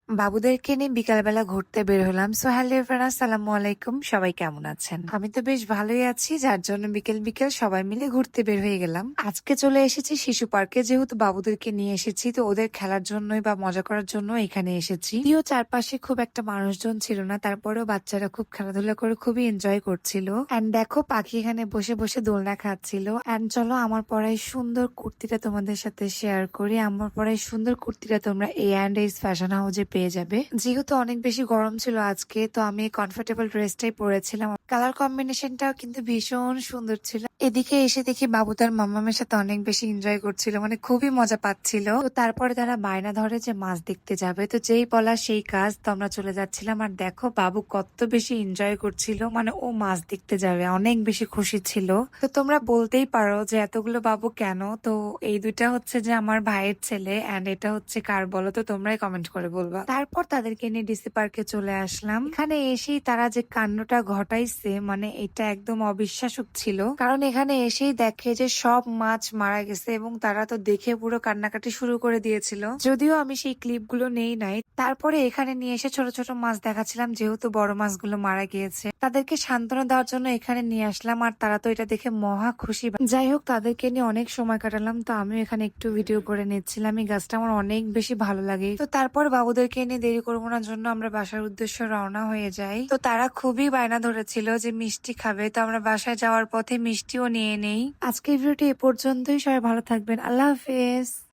বাবুদেরকে নিয়ে বিকালবেলা ঘুরতে বের হলাম। সো হ্যালো এভরিওয়ান, আসসালামু আলাইকুম। সবাই কেমন আছেন? আমি তো বেশ ভালোই আছি, যার জন্য বিকেল বিকেল সবাই মিলে ঘুরতে বের হয়ে গেলাম। আজকে চলে এসেছি শিশু পার্কে, যেহেতু বাবুদেরকে নিয়ে এসেছি তো ওদের খেলার জন্যই বা মজা করার জন্য এখানে এসেছি। যদিও চারপাশে খুব একটা মানুষজন ছিল না, তারপরেও বাচ্চারা খুব খেলাধুলা করে খুবই এনজয় করছিল। এন্ড দেখো পাখি এখানে বসে বসে দোলনা খাচ্ছিল। এন্ড চলো আমার পরাই সুন্দর কুর্তিটা তোমাদের সাথে শেয়ার করি। আমার পরাই সুন্দর কুর্তিটা তোমরা A&S ফ্যাশন হাউসে পেয়ে যাবে। যেহেতু অনেক বেশি গরম ছিল আজকে, তো আমি কমফোর্টেবল ড্রেসটাই পরেছিলাম। কালার কম্বিনেশনটাও কিন্তু ভীষণ সুন্দর ছিল। এদিকে এসে দেখি বাবু তার মামামের সাথে অনেক বেশি এনজয় করছিল, মানে খুবই মজা পাচ্ছিল। তো তারপরে তারা বায়না ধরে যে মাছ দেখতে যাবে, তো যেই বলা সেই কাজ, তো আমরা চলে যাচ্ছিলাম। আর দেখো বাবু কত বেশি এনজয় করছিল, মানে ও মাছ দেখতে যাবে, অনেক বেশি খুশি ছিল। তো তোমরা বলতেই পারো যে এতগুলো বাবু কেন? তো এই দুইটা হচ্ছে যে আমার ভাইয়ের ছেলে, এন্ড এটা হচ্ছে কার বলো তো, তোমরাই কমেন্ট করে বলবা। তারপর তাদেরকে নিয়ে ডিসি পার্কে চলে আসলাম। এখানে এসেই তারা যে কাণ্ডটা ঘটাইছে, মানে এটা একদম অবিশ্বাস্য ছিল। কারণ এখানে এসেই দেখে যে সব মাছ মারা গেছে, এবং তারা তো দেখে পুরো কান্নাকাটি শুরু করে দিয়েছিল। যদিও আমি সেই ক্লিপগুলো নেই নাই। তারপরে এখানে নিয়ে এসে ছোট ছোট মাছ দেখাচ্ছিলাম, যেহেতু বড় মাছগুলো মারা গিয়েছে। তাদেরকে সান্ত্বনা দেওয়ার জন্য এখানে নিয়ে আসলাম, আর তারা তো এটা দেখে মহা খুশি। যাই হোক, তাদেরকে নিয়ে অনেক সময় কাটালাম। তো আমিও এখানে একটু ভিডিও করে নিচ্ছিলাম। এই গাছটা আমার অনেক বেশি ভালো লাগে। তো তারপর বাবুদেরকে নিয়ে দেরি করবো না জন্য আমরা বাসার উদ্দেশ্যে রওনা হয়ে যাই। তো তারা খুবই বায়না ধরেছিল যে মিষ্টি খাবে, তো আমরা বাসায় যাওয়ার পথে মিষ্টিও নিয়ে নেই। আজকের ভিডিওটি এ পর্যন্তই। সবাই ভালো থাকবেন। আল্লাহ হাফেজ।